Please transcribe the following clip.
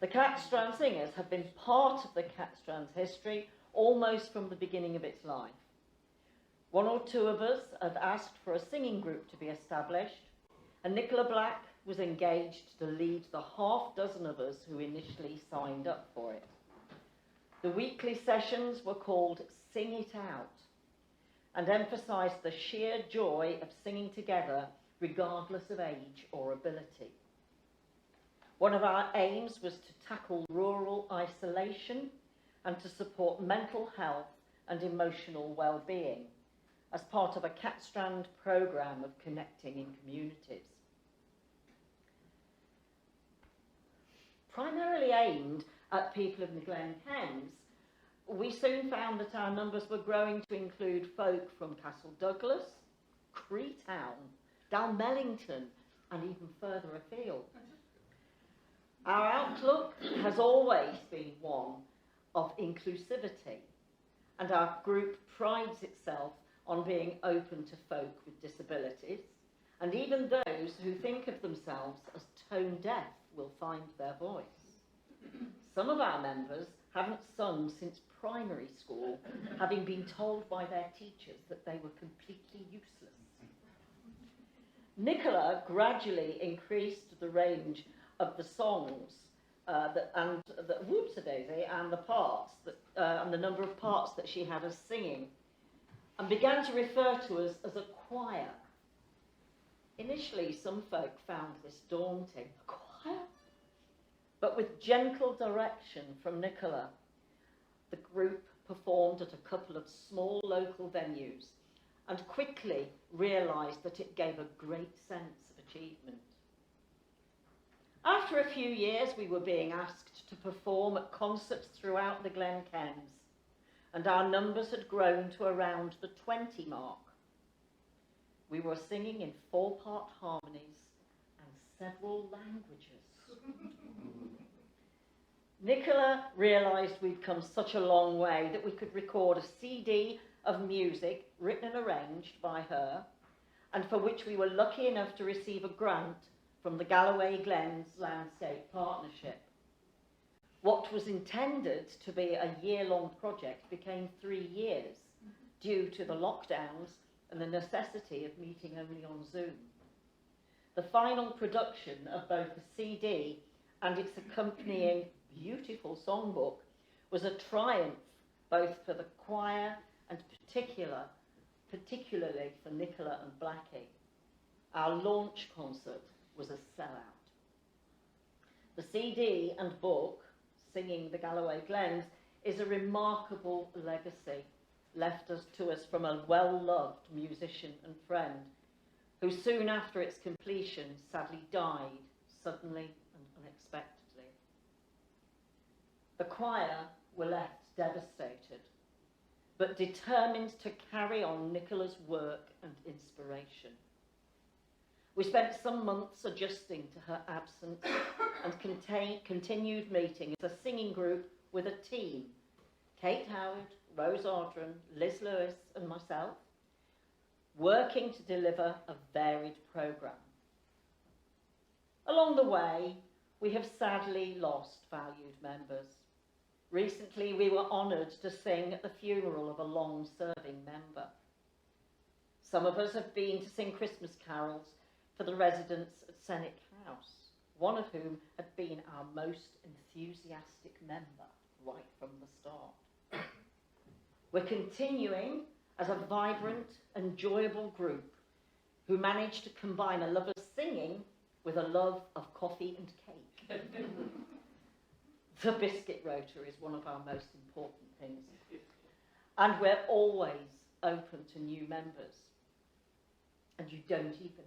The CatStrand singers have been part of the CatStrand's history almost from the beginning of its life. One or two of us had asked for a singing group to be established, and Nicola Black was engaged to lead the half dozen of us who initially signed up for it. The weekly sessions were called Sing It Out and emphasised the sheer joy of singing together regardless of age or ability. One of our aims was to tackle rural isolation and to support mental health and emotional well-being as part of a CatStrand programme of connecting in communities. Primarily aimed at people of the Glenkens, we soon found that our numbers were growing to include folk from Castle Douglas, Creetown, Dalmellington, and even further afield. Our outlook has always been one of inclusivity, and our group prides itself on being open to folk with disabilities, and even those who think of themselves as tone deaf will find their voice. Some of our members haven't sung since primary school, having been told by their teachers that they were completely useless. Nicola gradually increased the range of the songs and the parts and the number of parts that she had us singing, and began to refer to us as a choir. Initially, some folk found this daunting. A choir? But with gentle direction from Nicola, the group performed at a couple of small local venues and quickly realised that it gave a great sense of achievement. After a few years, we were being asked to perform at concerts throughout the Glenkens, and our numbers had grown to around the 20 mark. We were singing in 4-part harmonies and several languages. Nicola realised we'd come such a long way that we could record a CD of music written and arranged by her, and for which we were lucky enough to receive a grant from the Galloway Glens Landscape Partnership. What was intended to be a year-long project became 3 years due to the lockdowns and the necessity of meeting only on Zoom. The final production of both the CD and its accompanying beautiful songbook was a triumph both for the choir and particularly for Nicola and Blackie. Our launch concert was a sellout. The CD and book, Singing the Galloway Glens, is a remarkable legacy left to us from a well-loved musician and friend who soon after its completion sadly died suddenly and unexpectedly. The choir were left devastated, but determined to carry on Nicola's work and inspiration. We spent some months adjusting to her absence and continued meeting as a singing group with a team: Kate Howard, Rose Ardron, Liz Lewis and myself, working to deliver a varied programme. Along the way, we have sadly lost valued members. Recently, we were honoured to sing at the funeral of a long-serving member. Some of us have been to sing Christmas carols for the residents at Sennick House, one of whom had been our most enthusiastic member right from the start. We're continuing as a vibrant, enjoyable group who managed to combine a love of singing with a love of coffee and cake. The biscuit rota is one of our most important things. And we're always open to new members. And you don't even